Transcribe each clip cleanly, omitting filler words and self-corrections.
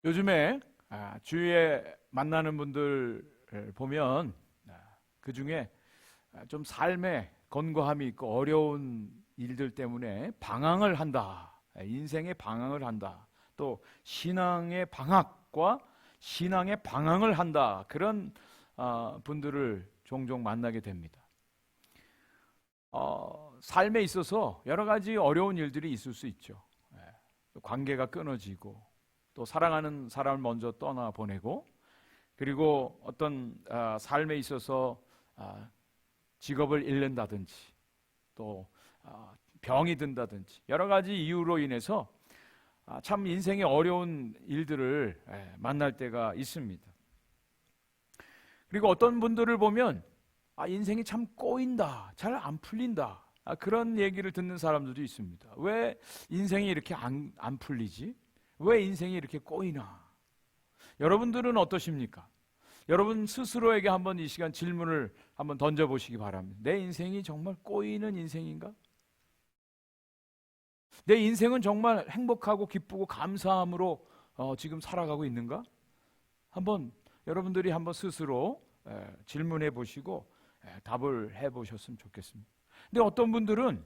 요즘에 주위에 만나는 분들 보면 그 중에 좀 삶에 건고함이 있고 어려운 일들 때문에 방황을 한다. 인생의 방황을 한다. 또 신앙의 방학과 신앙의 방황을 한다. 그런 분들을 종종 만나게 됩니다. 삶에 있어서 여러 가지 어려운 일들이 있을 수 있죠. 관계가 끊어지고 또 사랑하는 사람을 먼저 떠나보내고 그리고 어떤 삶에 있어서 직업을 잃는다든지 또 병이 든다든지 여러 가지 이유로 인해서 참 인생의 어려운 일들을 만날 때가 있습니다. 그리고 어떤 분들을 보면 인생이 참 꼬인다, 잘 안 풀린다, 그런 얘기를 듣는 사람들도 있습니다. 왜 인생이 이렇게 안 풀리지? 왜 인생이 이렇게 꼬이나? 여러분들은 어떠십니까? 여러분 스스로에게 한번 이 시간 질문을 한번 던져보시기 바랍니다. 내 인생이 정말 꼬이는 인생인가? 내 인생은 정말 행복하고 기쁘고 감사함으로 지금 살아가고 있는가? 한번 여러분들이 한번 스스로 질문해 보시고 답을 해 보셨으면 좋겠습니다. 근데 어떤 분들은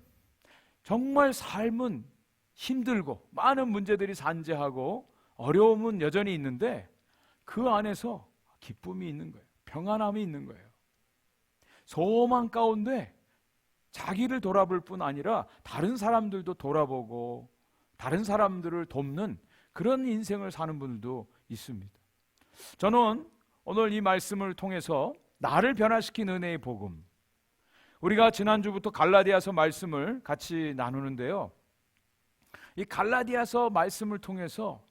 정말 삶은 힘들고 많은 문제들이 산재하고 어려움은 여전히 있는데 그 안에서 기쁨이 있는 거예요. 평안함이 있는 거예요. 소망 가운데 자기를 돌아볼 뿐 아니라 다른 사람들도 돌아보고 다른 사람들을 돕는 그런 인생을 사는 분들도 있습니다. 저는 오늘 이 말씀을 통해서 나를 변화시킨 은혜의 복음, 우리가 지난주부터 갈라디아서 말씀을 같이 나누는데요, 이 갈라디아서 말씀을 통해서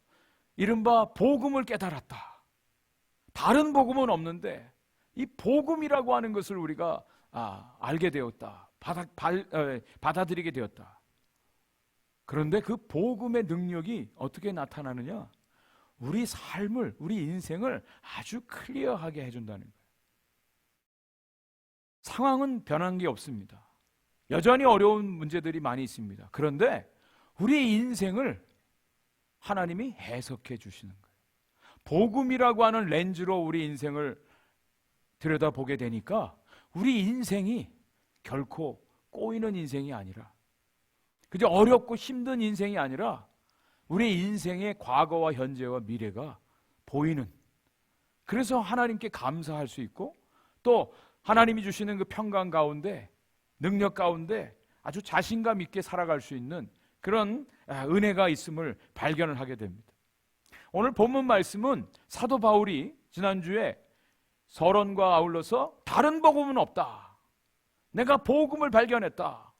이른바 복음을 깨달았다. 다른 복음은 없는데 이 복음이라고 하는 것을 우리가 알게 되었다. 받아들이게 되었다. 그런데 그 복음의 능력이 어떻게 나타나느냐? 우리 삶을, 우리 인생을 아주 클리어하게 해준다는 거예요. 상황은 변한 게 없습니다. 여전히 어려운 문제들이 많이 있습니다. 그런데 우리 인생을 하나님이 해석해 주시는 거예요. 복음이라고 하는 렌즈로 우리 인생을 들여다보게 되니까 우리 인생이 결코 꼬이는 인생이 아니라, 그저 어렵고 힘든 인생이 아니라 우리 인생의 과거와 현재와 미래가 보이는, 그래서 하나님께 감사할 수 있고 또 하나님이 주시는 그 평강 가운데, 능력 가운데 아주 자신감 있게 살아갈 수 있는 그런 은혜가 있음을 발견을 하게 됩니다. 오늘 본문 말씀은 사도 바울이 지난주에 서론과 아울러서 다른 복음은 없다. 내가 복음을 발견했다.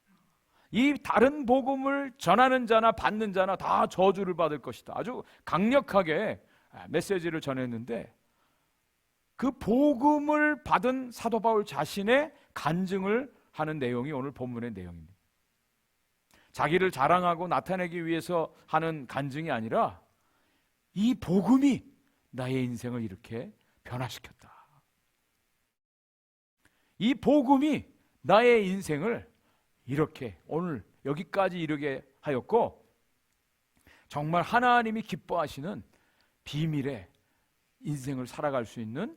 이 다른 복음을 전하는 자나 받는 자나 다 저주를 받을 것이다. 아주 강력하게 메시지를 전했는데 그 복음을 받은 사도 바울 자신의 간증을 하는 내용이 오늘 본문의 내용입니다. 자기를 자랑하고 나타내기 위해서 하는 간증이 아니라 이 복음이 나의 인생을 이렇게 변화시켰다. 이 복음이 나의 인생을 이렇게 오늘 여기까지 이르게 하였고 정말 하나님이 기뻐하시는 비밀의 인생을 살아갈 수 있는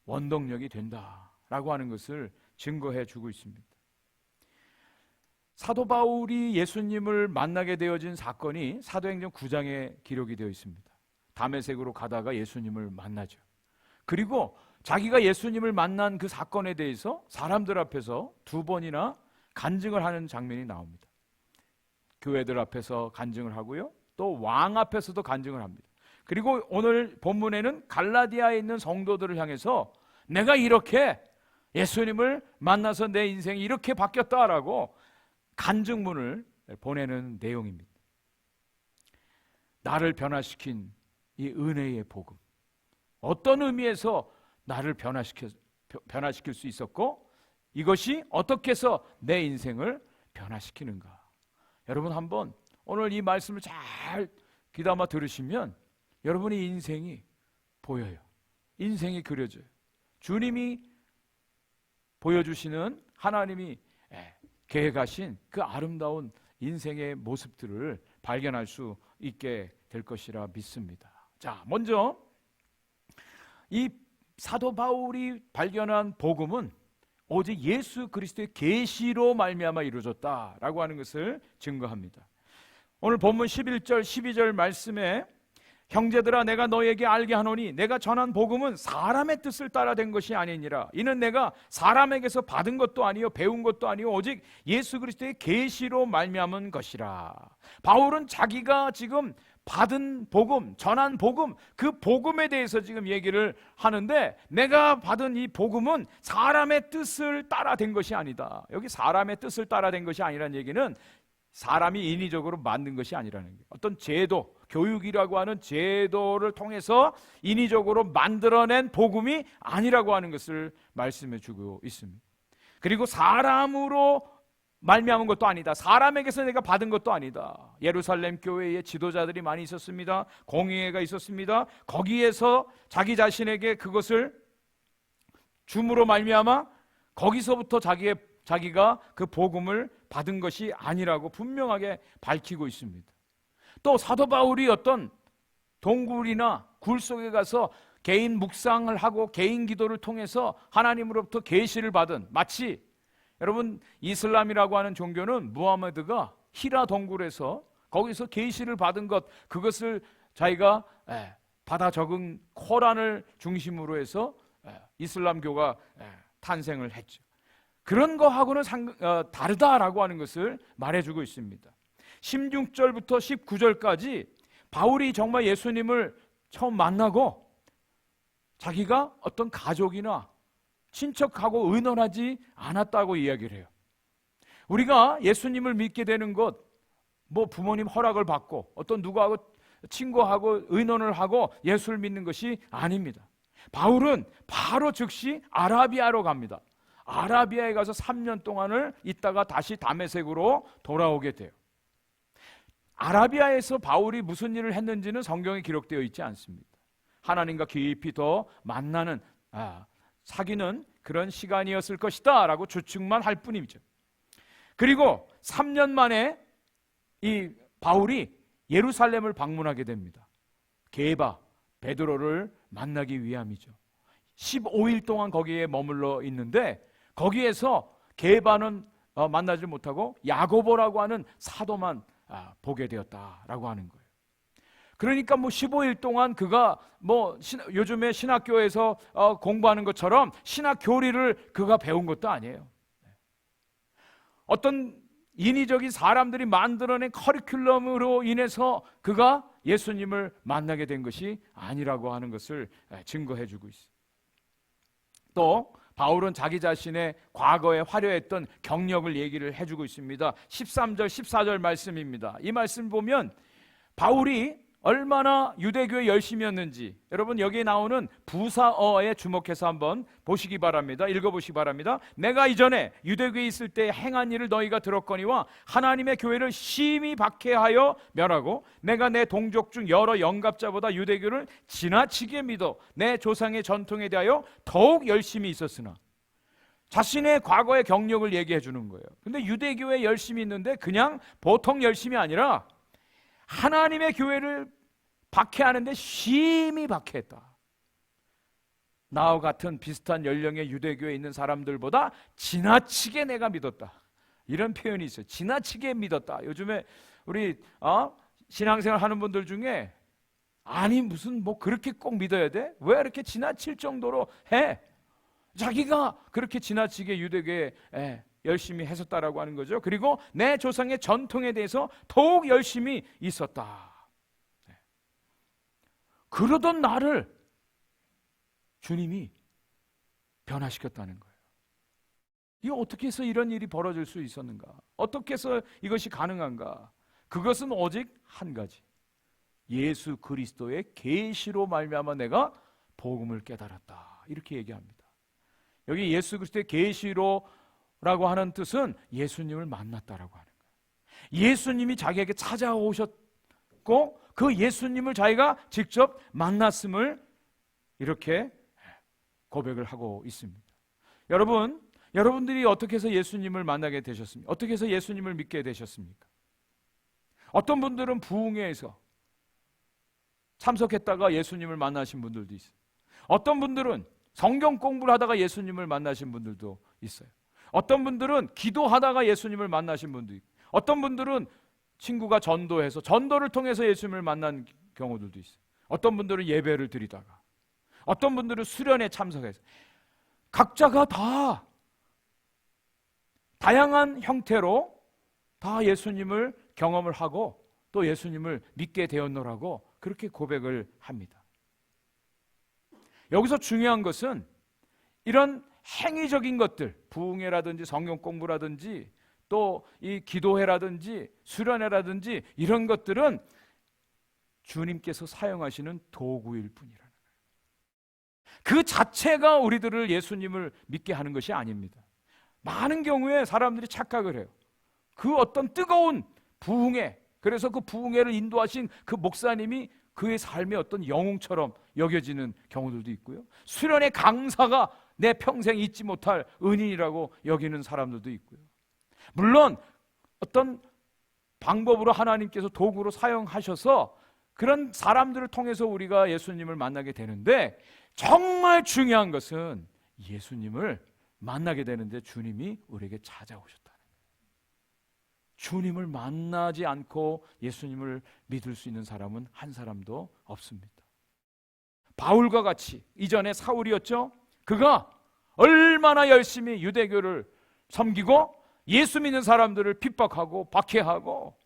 원동력이 된다라고 하는 것을 증거해 주고 있습니다. 사도 바울이 예수님을 만나게 되어진 사건이 사도행전 9장에 기록이 되어 있습니다. 다메섹으로 가다가 예수님을 만나죠. 그리고 자기가 예수님을 만난 그 사건에 대해서 사람들 앞에서 2번이나 간증을 하는 장면이 나옵니다. 교회들 앞에서 간증을 하고요, 또 왕 앞에서도 간증을 합니다. 그리고 오늘 본문에는 갈라디아에 있는 성도들을 향해서 내가 이렇게 예수님을 만나서 내 인생이 이렇게 바뀌었다라고 간증문을 보내는 내용입니다. 나를 변화시킨 이 은혜의 복음, 어떤 의미에서 나를 변화시킬 수 있었고 이것이 어떻게 해서 내 인생을 변화시키는가. 여러분 한번 오늘 이 말씀을 잘 귀담아 들으시면 여러분의 인생이 보여요. 인생이 그려져요. 주님이 보여주시는 하나님이 계획하신 그 아름다운 인생의 모습들을 발견할 수 있게 될 것이라 믿습니다. 자, 먼저 이 사도 바울이 발견한 복음은 오직 예수 그리스도의 계시로 말미암아 이루어졌다라고 하는 것을 증거합니다. 오늘 본문 11절 12절 말씀에 형제들아 내가 너에게 알게 하노니 내가 전한 복음은 사람의 뜻을 따라 된 것이 아니니라. 이는 내가 사람에게서 받은 것도 아니요 배운 것도 아니요 오직 예수 그리스도의 계시로 말미암은 것이라. 바울은 자기가 지금 받은 복음, 전한 복음, 그 복음에 대해서 지금 얘기를 하는데, 내가 받은 이 복음은 사람의 뜻을 따라 된 것이 아니다. 여기 사람의 뜻을 따라 된 것이 아니라는 얘기는 사람이 인위적으로 만든 것이 아니라는 거예요. 어떤 제도, 교육이라고 하는 제도를 통해서 인위적으로 만들어낸 복음이 아니라고 하는 것을 말씀해 주고 있습니다. 그리고 사람으로 말미암은 것도 아니다. 사람에게서 내가 받은 것도 아니다. 예루살렘 교회에 지도자들이 많이 있었습니다. 공의회가 있었습니다. 거기에서 자기 자신에게 그것을 줌으로 말미암아 거기서부터 자기가 그 복음을 받은 것이 아니라고 분명하게 밝히고 있습니다. 또 사도 바울이 어떤 동굴이나 굴 속에 가서 개인 묵상을 하고 개인 기도를 통해서 하나님으로부터 계시를 받은, 마치 여러분 이슬람이라고 하는 종교는 무하메드가 히라 동굴에서 거기서 계시를 받은 것, 그것을 자기가 받아 적은 코란을 중심으로 해서 이슬람교가 탄생을 했죠. 그런 거하고는 다르다라고 하는 것을 말해주고 있습니다. 16절부터 19절까지 바울이 정말 예수님을 처음 만나고 자기가 어떤 가족이나 친척하고 의논하지 않았다고 이야기를 해요. 우리가 예수님을 믿게 되는 것, 뭐 부모님 허락을 받고 어떤 누구하고 친구하고 의논을 하고 예수를 믿는 것이 아닙니다. 바울은 바로 즉시 아라비아로 갑니다. 아라비아에 가서 3년 동안을 있다가 다시 다메섹으로 돌아오게 돼요. 아라비아에서 바울이 무슨 일을 했는지는 성경에 기록되어 있지 않습니다. 하나님과 깊이 더 만나는, 사귀는 그런 시간이었을 것이다 라고 추측만 할 뿐이죠. 그리고 3년 만에 이 바울이 예루살렘을 방문하게 됩니다. 게바, 베드로를 만나기 위함이죠. 15일 동안 거기에 머물러 있는데 거기에서 게바는 만나지 못하고 야고보라고 하는 사도만 보게 되었다라고 하는 거예요. 그러니까 15일 동안 그가 요즘에 신학교에서 공부하는 것처럼 신학 교리를 그가 배운 것도 아니에요. 어떤 인위적인 사람들이 만들어낸 커리큘럼으로 인해서 그가 예수님을 만나게 된 것이 아니라고 하는 것을 증거해 주고 있어요. 또 바울은 자기 자신의 과거에 화려했던 경력을 얘기를 해주고 있습니다. 13절 14절 말씀입니다. 이 말씀 보면 바울이 얼마나 유대교에 열심이었는지, 여러분 여기에 나오는 부사어에 주목해서 한번 보시기 바랍니다. 읽어보시기 바랍니다. 내가 이전에 유대교에 있을 때 행한 일을 너희가 들었거니와 하나님의 교회를 심히 박해하여 멸하고 내가 내 동족 중 여러 영갑자보다 유대교를 지나치게 믿어 내 조상의 전통에 대하여 더욱 열심히 있었으나, 자신의 과거의 경력을 얘기해 주는 거예요. 근데 유대교에 열심히 있는데 그냥 보통 열심이 아니라 하나님의 교회를 박해하는데 심히 박해했다. 나와 같은 비슷한 연령의 유대교에 있는 사람들보다 지나치게 내가 믿었다. 이런 표현이 있어요. 지나치게 믿었다. 요즘에 우리 신앙생활 하는 분들 중에 아니 무슨 그렇게 꼭 믿어야 돼? 왜 이렇게 지나칠 정도로 해? 자기가 그렇게 지나치게 유대교에 열심히 했었다라고 하는 거죠. 그리고 내 조상의 전통에 대해서 더욱 열심히 있었다. 그러던 나를 주님이 변화시켰다는 거예요. 이게 어떻게 해서 이런 일이 벌어질 수 있었는가? 어떻게 해서 이것이 가능한가? 그것은 오직 한 가지, 예수 그리스도의 계시로 말미암아 내가 복음을 깨달았다. 이렇게 얘기합니다. 여기 예수 그리스도의 계시로라고 하는 뜻은 예수님을 만났다라고 하는 거예요. 예수님이 자기에게 찾아오셨고 그 예수님을 자기가 직접 만났음을 이렇게 고백을 하고 있습니다. 여러분들이 어떻게 해서 예수님을 만나게 되셨습니까? 어떻게 해서 예수님을 믿게 되셨습니까? 어떤 분들은 부흥회에서, 참석했다가 예수님을 만나신 분들도 있어요. 어떤 분들은 성경 공부를 하다가 예수님을 만나신 분들도 있어요. 어떤 분들은 기도하다가 예수님을 만나신 분도 있고, 어떤 분들은 친구가 전도해서 전도를 통해서 예수님을 만난 경우들도 있어요. 어떤 분들은 예배를 드리다가, 어떤 분들은 수련에 참석해서, 각자가 다 다양한 형태로 다 예수님을 경험을 하고 또 예수님을 믿게 되었노라고 그렇게 고백을 합니다. 여기서 중요한 것은 이런 행위적인 것들, 부흥회라든지 성경 공부라든지 또 이 기도회라든지 수련회라든지 이런 것들은 주님께서 사용하시는 도구일 뿐이라는 거예요. 그 자체가 우리들을 예수님을 믿게 하는 것이 아닙니다. 많은 경우에 사람들이 착각을 해요. 그 어떤 뜨거운 부흥회, 그래서 그 부흥회를 인도하신 그 목사님이 그의 삶의 어떤 영웅처럼 여겨지는 경우들도 있고요. 수련의 강사가 내 평생 잊지 못할 은인이라고 여기는 사람들도 있고요. 물론 어떤 방법으로 하나님께서 도구로 사용하셔서 그런 사람들을 통해서 우리가 예수님을 만나게 되는데, 정말 중요한 것은 예수님을 만나게 되는데 주님이 우리에게 찾아오셨다는 거예요. 주님을 만나지 않고 예수님을 믿을 수 있는 사람은 한 사람도 없습니다. 바울과 같이, 이전에 사울이었죠. 그가 얼마나 열심히 유대교를 섬기고 예수 믿는 사람들을 핍박하고 박해하고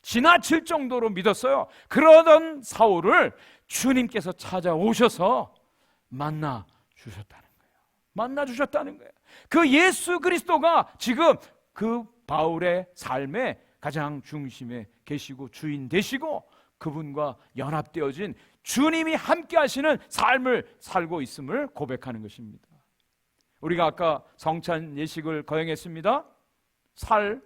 지나칠 정도로 믿었어요. 그러던 사울을 주님께서 찾아오셔서 만나 주셨다는 거예요. 만나 주셨다는 거예요. 그 예수 그리스도가 지금 그 바울의 삶의 가장 중심에 계시고 주인 되시고 그분과 연합되어진 주님이 함께 하시는 삶을 살고 있음을 고백하는 것입니다. 우리가 아까 성찬 예식을 거행했습니다. 살을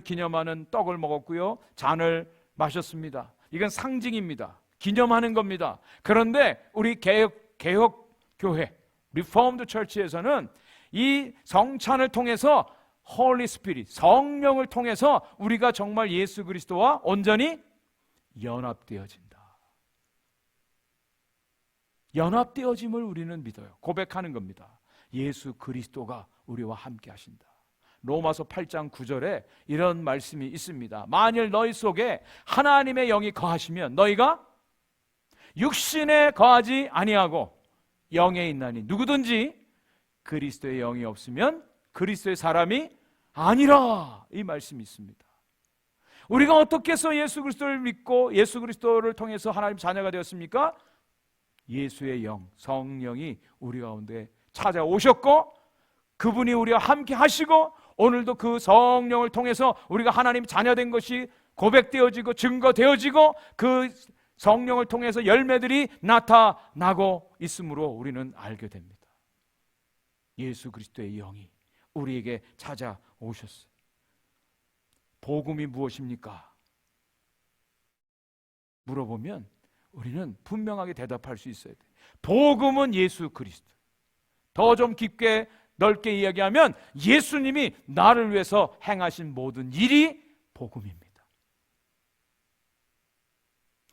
기념하는 떡을 먹었고요, 잔을 마셨습니다. 이건 상징입니다. 기념하는 겁니다. 그런데 우리 개혁교회 리포먼드 처치에서는 이 성찬을 통해서 홀리 스피릿, 성령을 통해서 우리가 정말 예수 그리스도와 온전히 연합되어진다. 연합되어짐을 우리는 믿어요. 고백하는 겁니다. 예수 그리스도가 우리와 함께 하신다. 로마서 8장 9절에 이런 말씀이 있습니다. 만일 너희 속에 하나님의 영이 거하시면 너희가 육신에 거하지 아니하고 영에 있나니 누구든지 그리스도의 영이 없으면 그리스도의 사람이 아니라, 이 말씀이 있습니다. 우리가 어떻게 해서 예수 그리스도를 믿고 예수 그리스도를 통해서 하나님 자녀가 되었습니까? 예수의 영, 성령이 우리 가운데 찾아오셨고 그분이 우리와 함께 하시고 오늘도 그 성령을 통해서 우리가 하나님 자녀된 것이 고백되어지고 증거되어지고 그 성령을 통해서 열매들이 나타나고 있으므로 우리는 알게 됩니다. 예수 그리스도의 영이 우리에게 찾아오셨어요. 복음이 무엇입니까? 물어보면 우리는 분명하게 대답할 수 있어야 돼요. 복음은 예수 그리스도. 더 좀 깊게 넓게 이야기하면 예수님이 나를 위해서 행하신 모든 일이 복음입니다.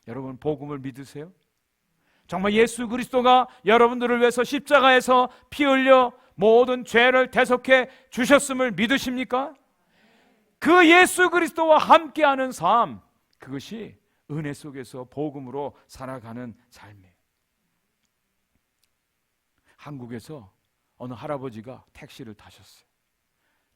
여러분, 복음을 믿으세요? 정말 예수 그리스도가 여러분들을 위해서 십자가에서 피 흘려 모든 죄를 대속해 주셨음을 믿으십니까? 그 예수 그리스도와 함께하는 삶, 그것이 은혜 속에서 복음으로 살아가는 삶이에요. 한국에서 어느 할아버지가 택시를 타셨어요.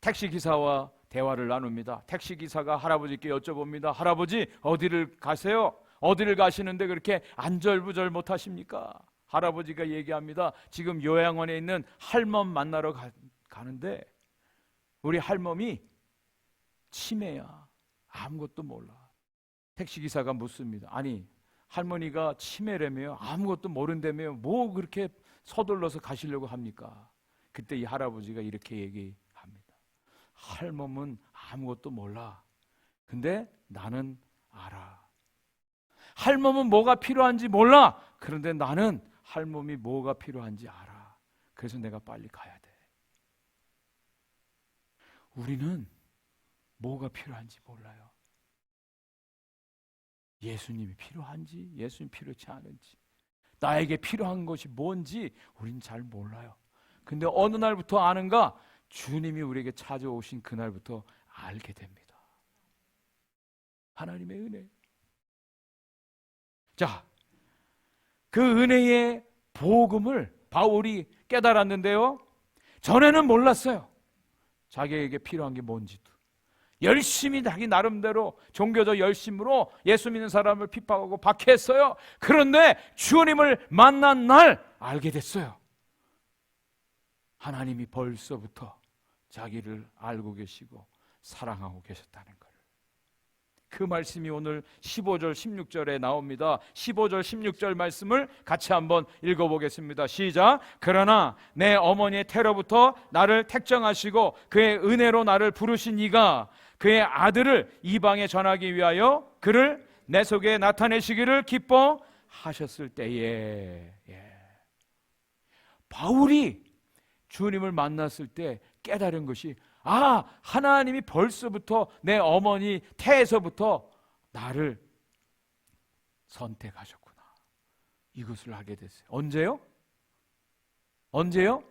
택시기사와 대화를 나눕니다. 택시기사가 할아버지께 여쭤봅니다. 할아버지, 어디를 가세요? 어디를 가시는데 그렇게 안절부절 못하십니까? 할아버지가 얘기합니다. 지금 요양원에 있는 할멈 만나러 가는데 우리 할멈이 치매야. 아무것도 몰라. 택시기사가 묻습니다. 아니, 할머니가 치매라며요? 아무것도 모른다며요? 뭐 그렇게 서둘러서 가시려고 합니까? 그때 이 할아버지가 이렇게 얘기합니다. 할멈은 아무것도 몰라. 근데 나는 알아. 할멈은 뭐가 필요한지 몰라. 그런데 나는 할멈이 뭐가 필요한지 알아. 그래서 내가 빨리 가야 돼. 우리는 뭐가 필요한지 몰라요. 예수님이 필요한지 예수님 필요치 않은지 나에게 필요한 것이 뭔지 우린 잘 몰라요. 근데 어느 날부터 아는가? 주님이 우리에게 찾아오신 그날부터 알게 됩니다. 하나님의 은혜. 자, 그 은혜의 복음을 바울이 깨달았는데요, 전에는 몰랐어요. 자기에게 필요한 게 뭔지도. 열심히 자기 나름대로 종교적 열심으로 예수 믿는 사람을 핍박하고 박해했어요. 그런데 주님을 만난 날 알게 됐어요. 하나님이 벌써부터 자기를 알고 계시고 사랑하고 계셨다는 걸. 그 말씀이 오늘 15절 16절에 나옵니다. 15절 16절 말씀을 같이 한번 읽어보겠습니다. 시작. 그러나 내 어머니의 태로부터 나를 택정하시고 그의 은혜로 나를 부르신 이가 그의 아들을 이방에 전하기 위하여 그를 내 속에 나타내시기를 기뻐하셨을 때에, 바울이 주님을 만났을 때 깨달은 것이, 하나님이 벌써부터 내 어머니 태에서부터 나를 선택하셨구나. 이것을 알게 됐어요. 언제요?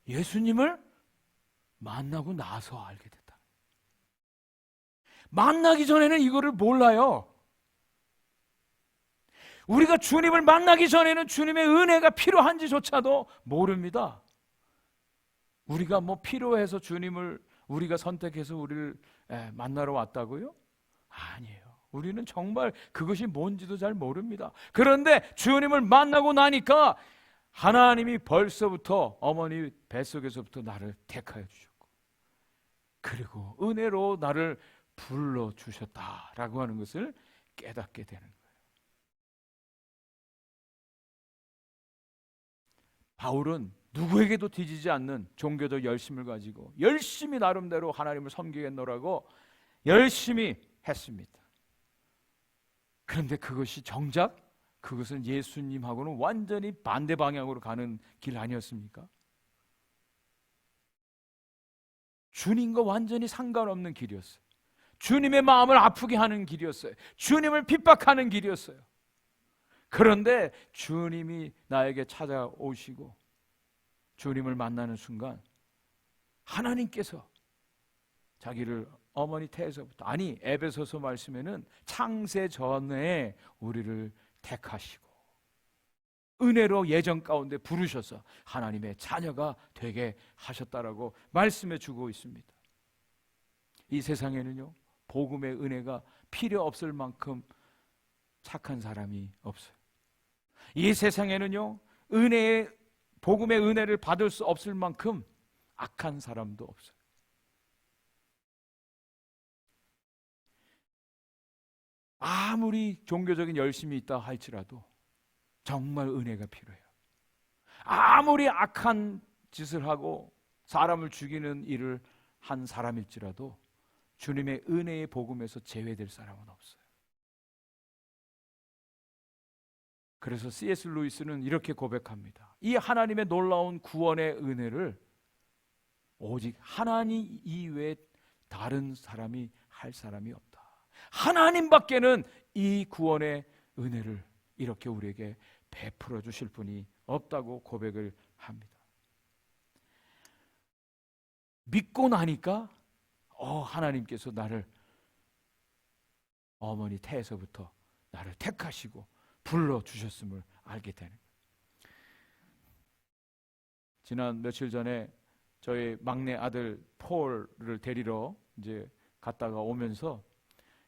예수님을 만나고 나서 알게 됐다. 만나기 전에는 이거를 몰라요. 우리가 주님을 만나기 전에는 주님의 은혜가 필요한지조차도 모릅니다. 우리가 필요해서 주님을 우리가 선택해서 우리를 만나러 왔다고요? 아니에요. 우리는 정말 그것이 뭔지도 잘 모릅니다. 그런데 주님을 만나고 나니까 하나님이 벌써부터 어머니 뱃속에서부터 나를 택하여 주셨고, 그리고 은혜로 나를 불러주셨다라고 하는 것을 깨닫게 되는 거예요. 바울은 누구에게도 뒤지지 않는 종교적 열심을 가지고 열심히 나름대로 하나님을 섬기겠노라고 열심히 했습니다. 그런데 그것이 정작 그것은 예수님하고는 완전히 반대 방향으로 가는 길 아니었습니까? 주님과 완전히 상관없는 길이었어요. 주님의 마음을 아프게 하는 길이었어요. 주님을 핍박하는 길이었어요. 그런데 주님이 나에게 찾아오시고 주님을 만나는 순간 하나님께서 자기를 어머니 태에서부터, 에베소서 말씀에는 창세 전에 우리를 택하시고 은혜로 예정 가운데 부르셔서 하나님의 자녀가 되게 하셨다라고 말씀해 주고 있습니다. 이 세상에는요, 복음의 은혜가 필요 없을 만큼 착한 사람이 없어요. 이 세상에는요, 복음의 은혜를 받을 수 없을 만큼 악한 사람도 없어요. 아무리 종교적인 열심이 있다 할지라도 정말 은혜가 필요해요. 아무리 악한 짓을 하고 사람을 죽이는 일을 한 사람일지라도 주님의 은혜의 복음에서 제외될 사람은 없어요. 그래서 C.S. 루이스는 이렇게 고백합니다. 이 하나님의 놀라운 구원의 은혜를 오직 하나님 이외에 다른 사람이 할 사람이 없다. 하나님밖에는 이 구원의 은혜를 이렇게 우리에게 베풀어 주실 분이 없다고 고백을 합니다. 믿고 나니까 하나님께서 나를 어머니 태에서부터 나를 택하시고 불러주셨음을 알게 되는 거예요. 지난 며칠 전에 저희 막내 아들 폴을 데리러 이제 갔다가 오면서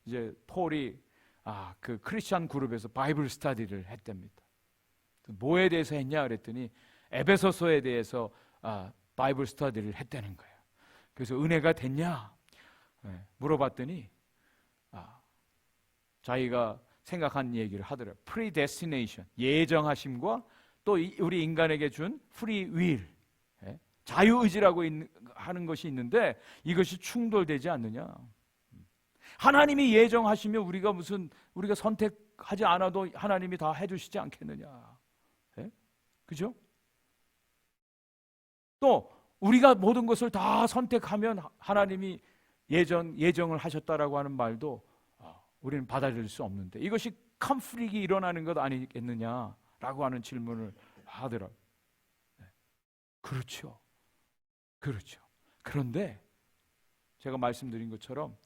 이제 폴이 그 크리스찬 그룹에서 바이블 스터디를 했답니다. 뭐에 대해서 했냐 그랬더니 에베소서에 대해서 바이블 스터디를 했다는 거예요. 그래서 은혜가 됐냐 물어봤더니 자기가 생각한 얘기를 하더라고요. predestination, 예정하심과 또 우리 인간에게 준 free will, 자유의지라고 하는 것이 있는데 이것이 충돌되지 않느냐. 하나님이 예정하시면 우리가 선택하지 않아도 하나님이 다 해주시지 않겠느냐. 그죠? 또 우리가 모든 것을 다 선택하면 하나님이 예정을 하셨다라고 하는 말도 우리는 받아들일 수 없는데 이것이 컨플릭이 일어나는 것 아니겠느냐라고 하는 질문을 하더라고요. 그렇죠. 그렇죠. 그런데 제가 말씀드린 것처럼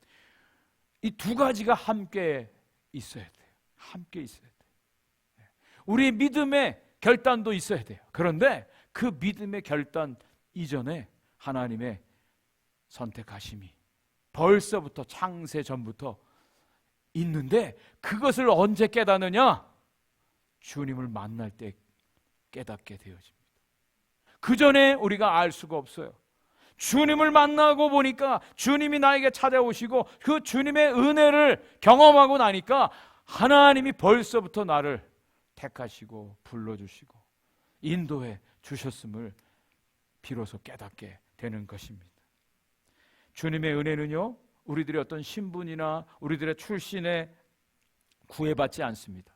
이 두 가지가 함께 있어야 돼요. 함께 있어야 돼요. 우리 믿음의 결단도 있어야 돼요. 그런데 그 믿음의 결단 이전에 하나님의 선택하심이 벌써부터 창세 전부터 있는데 그것을 언제 깨닫느냐? 주님을 만날 때 깨닫게 되어집니다. 그 전에 우리가 알 수가 없어요. 주님을 만나고 보니까 주님이 나에게 찾아오시고 그 주님의 은혜를 경험하고 나니까 하나님이 벌써부터 나를 택하시고 불러주시고 인도해 주셨음을 비로소 깨닫게 되는 것입니다. 주님의 은혜는요, 우리들의 어떤 신분이나 우리들의 출신에 구애받지 않습니다.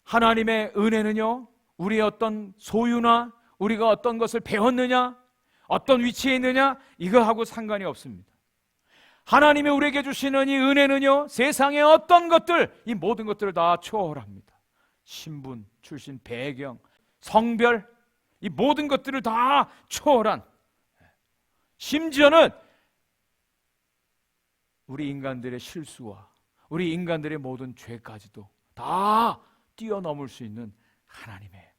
하나님의 은혜는요, 우리의 어떤 소유나 우리가 어떤 것을 배웠느냐, 어떤 위치에 있느냐, 이거하고 상관이 없습니다. 하나님이 우리에게 주시는 이 은혜는요, 세상의 어떤 것들, 이 모든 것들을 다 초월합니다. 신분, 출신, 배경, 성별, 이 모든 것들을 다 초월한, 심지어는 우리 인간들의 실수와 우리 인간들의 모든 죄까지도 다 뛰어넘을 수 있는 하나님의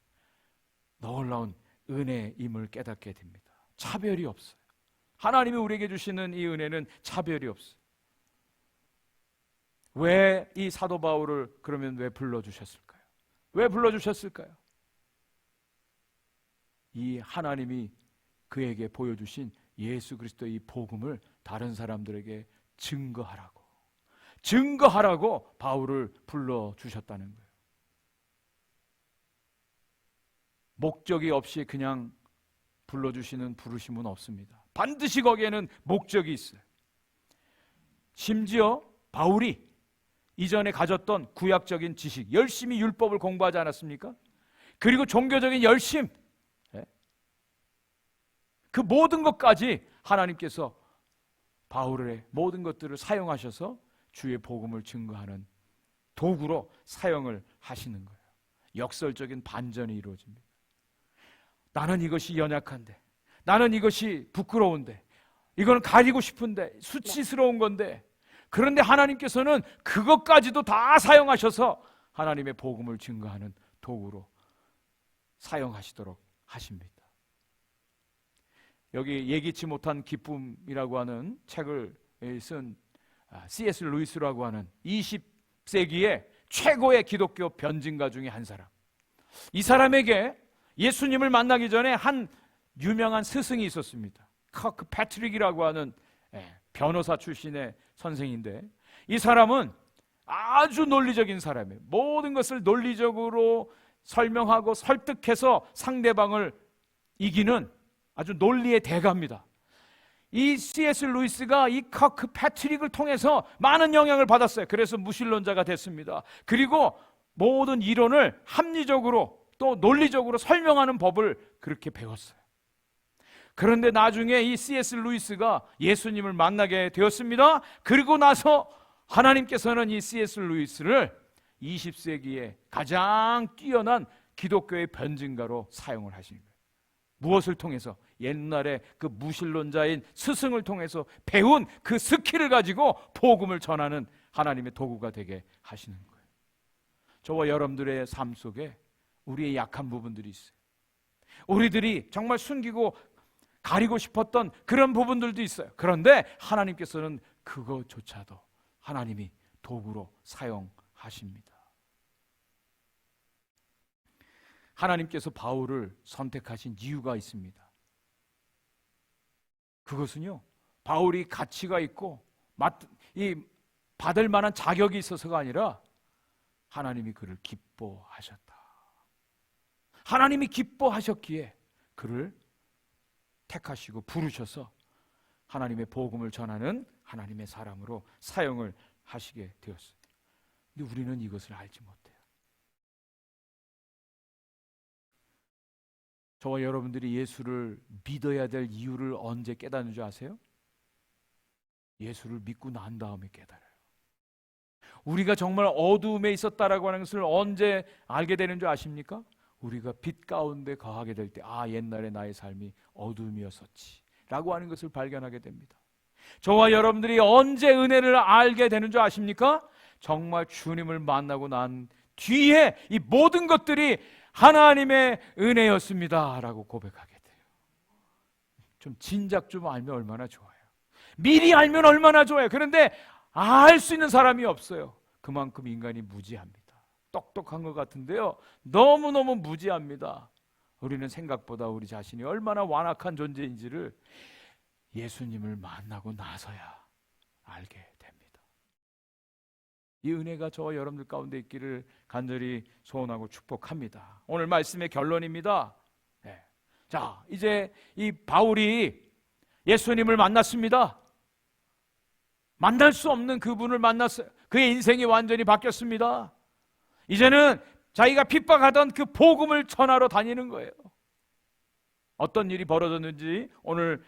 놀라운 은혜임을 깨닫게 됩니다. 차별이 없어요. 하나님이 우리에게 주시는 이 은혜는 차별이 없어요. 왜 이 사도 바울을 그러면 왜 불러주셨을까요? 왜 불러주셨을까요? 이 하나님이 그에게 보여주신 예수 그리스도의 이 복음을 다른 사람들에게 증거하라고 바울을 불러주셨다는 거예요. 목적이 없이 그냥 불러주시는 부르심은 없습니다. 반드시 거기에는 목적이 있어요. 심지어 바울이 이전에 가졌던 구약적인 지식, 열심히 율법을 공부하지 않았습니까? 그리고 종교적인 열심, 그 모든 것까지 하나님께서 바울의 모든 것들을 사용하셔서 주의 복음을 증거하는 도구로 사용을 하시는 거예요. 역설적인 반전이 이루어집니다. 나는 이것이 연약한데, 나는 이것이 부끄러운데, 이거는 가리고 싶은데, 수치스러운 건데, 그런데 하나님께서는 그것까지도 다 사용하셔서 하나님의 복음을 증거하는 도구로 사용하시도록 하십니다. 여기 예기치 못한 기쁨이라고 하는 책을 쓴 C.S. 루이스라고 하는 20세기의 최고의 기독교 변증가 중에 한 사람. 이 사람에게 예수님을 만나기 전에 한 유명한 스승이 있었습니다. 커크 패트릭이라고 하는 변호사 출신의 선생인데, 이 사람은 아주 논리적인 사람이에요. 모든 것을 논리적으로 설명하고 설득해서 상대방을 이기는 아주 논리의 대가입니다. 이 C.S. 루이스가 이 커크 패트릭을 통해서 많은 영향을 받았어요. 그래서 무신론자가 됐습니다. 그리고 모든 이론을 합리적으로 또 논리적으로 설명하는 법을 그렇게 배웠어요. 그런데 나중에 이 C.S. 루이스가 예수님을 만나게 되었습니다. 그리고 나서 하나님께서는 이 C.S. 루이스를 20세기에 가장 뛰어난 기독교의 변증가로 사용을 하신 거예요. 무엇을 통해서? 옛날에 그 무신론자인 스승을 통해서 배운 그 스킬을 가지고 복음을 전하는 하나님의 도구가 되게 하시는 거예요. 저와 여러분들의 삶 속에 우리의 약한 부분들이 있어요. 우리들이 정말 숨기고 가리고 싶었던 그런 부분들도 있어요. 그런데 하나님께서는 그것조차도 하나님이 도구로 사용하십니다. 하나님께서 바울을 선택하신 이유가 있습니다. 그것은요, 바울이 가치가 있고 받을 만한 자격이 있어서가 아니라 하나님이 그를 기뻐하셨다. 하나님이 기뻐하셨기에 그를 택하시고 부르셔서 하나님의 복음을 전하는 하나님의 사람으로 사용을 하시게 되었어요. 근데 우리는 이것을 알지 못해요. 저와 여러분들이 예수를 믿어야 될 이유를 언제 깨닫는 줄 아세요? 예수를 믿고 난 다음에 깨달아요. 우리가 정말 어두움에 있었다라고 하는 것을 언제 알게 되는 줄 아십니까? 우리가 빛 가운데 거하게 될 때, 아, 옛날에 나의 삶이 어둠이었었지 라고 하는 것을 발견하게 됩니다. 저와 여러분들이 언제 은혜를 알게 되는 줄 아십니까? 정말 주님을 만나고 난 뒤에 이 모든 것들이 하나님의 은혜였습니다 라고 고백하게 돼요. 좀 진작 좀 알면 얼마나 좋아요. 미리 알면 얼마나 좋아요. 그런데 알 수 있는 사람이 없어요. 그만큼 인간이 무지합니다. 똑똑한 것 같은데요, 너무너무 무지합니다. 우리는 생각보다 우리 자신이 얼마나 완악한 존재인지를 예수님을 만나고 나서야 알게 됩니다. 이 은혜가 저와 여러분들 가운데 있기를 간절히 소원하고 축복합니다. 오늘 말씀의 결론입니다. 네. 자, 이제 이 바울이 예수님을 만났습니다. 만날 수 없는 그분을 만났어요. 그의 인생이 완전히 바뀌었습니다. 이제는 자기가 핍박하던 그 복음을 전하러 다니는 거예요. 어떤 일이 벌어졌는지 오늘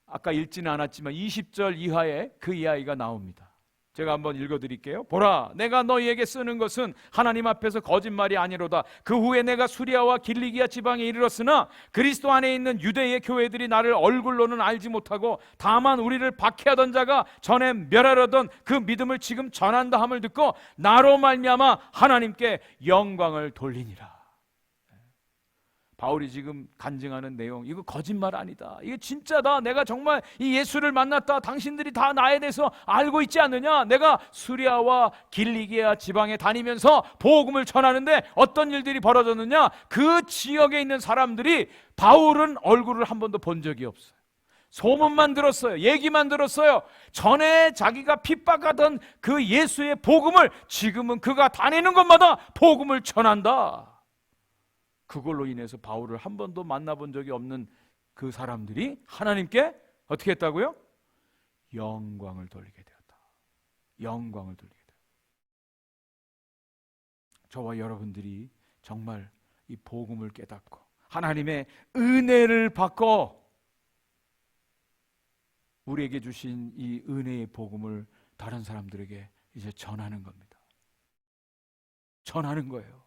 아까 읽지는 않았지만 20절 이하에 그 이야기가 나옵니다. 제가 한번 읽어드릴게요. 보라, 내가 너희에게 쓰는 것은 하나님 앞에서 거짓말이 아니로다. 그 후에 내가 수리아와 길리기아 지방에 이르렀으나 그리스도 안에 있는 유대의 교회들이 나를 얼굴로는 알지 못하고 다만 우리를 박해하던 자가 전에 멸하려던 그 믿음을 지금 전한다 함을 듣고 나로 말미암아 하나님께 영광을 돌리니라. 바울이 지금 간증하는 내용, 이거 거짓말 아니다, 이게 진짜다, 내가 정말 이 예수를 만났다, 당신들이 다 나에 대해서 알고 있지 않느냐, 내가 수리아와 길리기아 지방에 다니면서 복음을 전하는데 어떤 일들이 벌어졌느냐, 그 지역에 있는 사람들이 바울은 얼굴을 한 번도 본 적이 없어요. 소문만 들었어요. 얘기만 들었어요. 전에 자기가 핍박하던 그 예수의 복음을 지금은 그가 다니는 곳마다 복음을 전한다. 그걸로 인해서 바울을 한 번도 만나본 적이 없는 그 사람들이 하나님께 어떻게 했다고요? 영광을 돌리게 되었다. 영광을 돌리게 되었다. 저와 여러분들이 정말 이 복음을 깨닫고 하나님의 은혜를 받고 우리에게 주신 이 은혜의 복음을 다른 사람들에게 이제 전하는 겁니다. 전하는 거예요.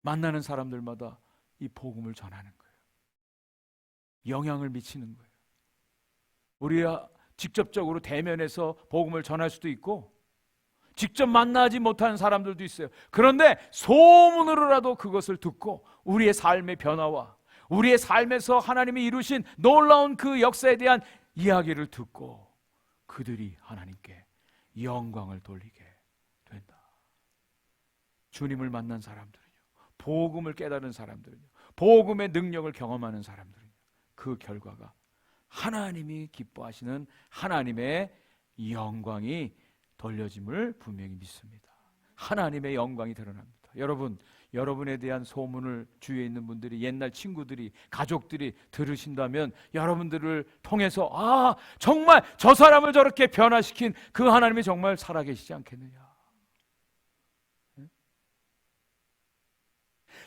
만나는 사람들마다 이 복음을 전하는 거예요. 영향을 미치는 거예요. 우리가 직접적으로 대면해서 복음을 전할 수도 있고 직접 만나지 못하는 사람들도 있어요. 그런데 소문으로라도 그것을 듣고 우리의 삶의 변화와 우리의 삶에서 하나님이 이루신 놀라운 그 역사에 대한 이야기를 듣고 그들이 하나님께 영광을 돌리게 된다. 주님을 만난 사람들은요, 복음을 깨달은 사람들은요, 복음의 능력을 경험하는 사람들은요, 그 결과가 하나님이 기뻐하시는 하나님의 영광이 돌려짐을 분명히 믿습니다. 하나님의 영광이 드러납니다. 여러분, 여러분에 대한 소문을 주위에 있는 분들이, 옛날 친구들이, 가족들이 들으신다면 여러분들을 통해서 아, 정말 저 사람을 저렇게 변화시킨 그 하나님이 정말 살아계시지 않겠느냐,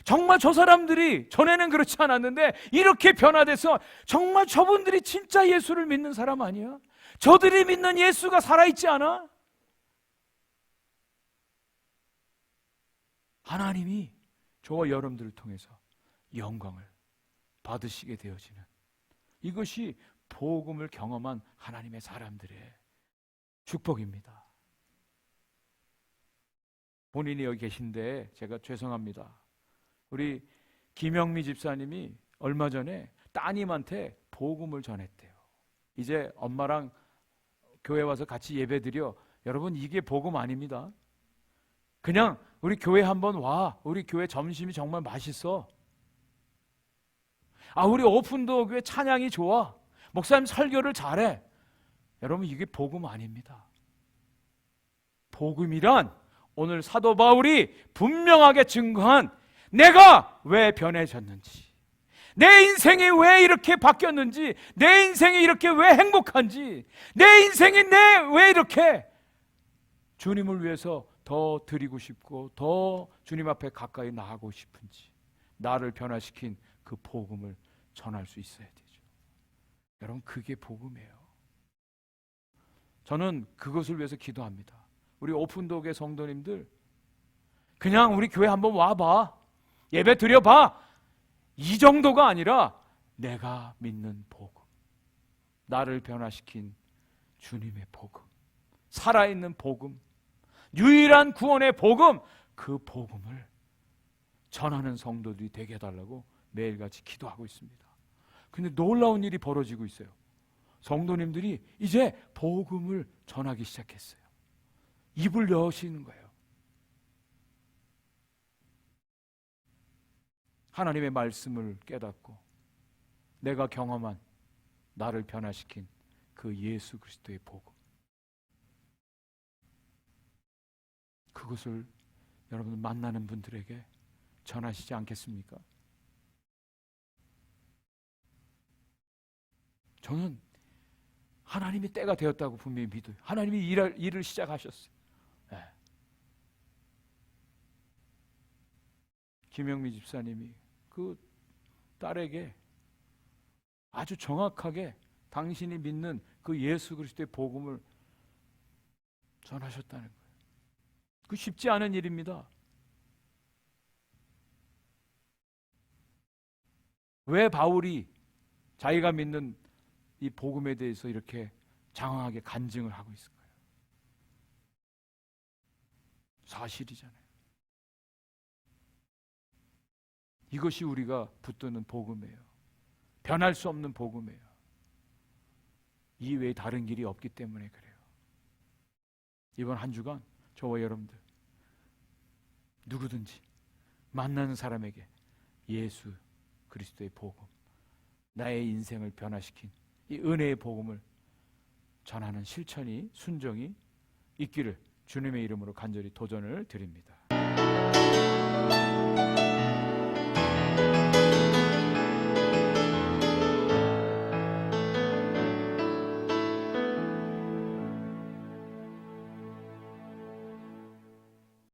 정말 저 사람들이 전에는 그렇지 않았는데 이렇게 변화돼서 정말 저분들이 진짜 예수를 믿는 사람 아니야? 저들이 믿는 예수가 살아있지 않아? 하나님이 저와 여러분들을 통해서 영광을 받으시게 되어지는, 이것이 복음을 경험한 하나님의 사람들의 축복입니다. 본인이 여기 계신데 제가 죄송합니다. 우리 김영미 집사님이 얼마 전에 따님한테 복음을 전했대요. 이제 엄마랑 교회 와서 같이 예배드려. 여러분, 이게 복음 아닙니다. 그냥 우리 교회 한번 와. 우리 교회 점심이 정말 맛있어. 아, 우리 오픈도 교회 찬양이 좋아. 목사님 설교를 잘해. 여러분, 이게 복음 아닙니다. 복음이란 오늘 사도 바울이 분명하게 증거한 내가 왜 변해졌는지, 내 인생이 왜 이렇게 바뀌었는지, 내 인생이 이렇게 왜 행복한지, 내 인생이 왜 이렇게 주님을 위해서 더 드리고 싶고 더 주님 앞에 가까이 나가고 싶은지, 나를 변화시킨 그 복음을 전할 수 있어야 되죠. 여러분, 그게 복음이에요. 저는 그것을 위해서 기도합니다. 우리 오픈도계 성도님들, 그냥 우리 교회 한번 와봐, 예배 드려봐, 이 정도가 아니라 내가 믿는 복음, 나를 변화시킨 주님의 복음, 살아있는 복음, 유일한 구원의 복음, 그 복음을 전하는 성도들이 되게 해달라고 매일같이 기도하고 있습니다. 근데 놀라운 일이 벌어지고 있어요. 성도님들이 이제 복음을 전하기 시작했어요. 입을 여시는 거예요. 하나님의 말씀을 깨닫고 내가 경험한, 나를 변화시킨 그 예수 그리스도의 복음, 그것을 여러분 만나는 분들에게 전하시지 않겠습니까? 저는 하나님이 때가 되었다고 분명히 믿어요. 하나님이 일을 시작하셨어요. 네. 김영미 집사님이 그 딸에게 아주 정확하게 당신이 믿는 그 예수 그리스도의 복음을 전하셨다는 거예요. 그 쉽지 않은 일입니다. 왜 바울이 자기가 믿는 이 복음에 대해서 이렇게 장황하게 간증을 하고 있을까요? 사실이잖아요. 이것이 우리가 붙드는 복음이에요. 변할 수 없는 복음이에요. 이 외에 다른 길이 없기 때문에 그래요. 이번 한 주간 저와 여러분들 누구든지 만나는 사람에게 예수 그리스도의 복음, 나의 인생을 변화시킨 이 은혜의 복음을 전하는 실천이, 순종이 있기를 주님의 이름으로 간절히 도전을 드립니다.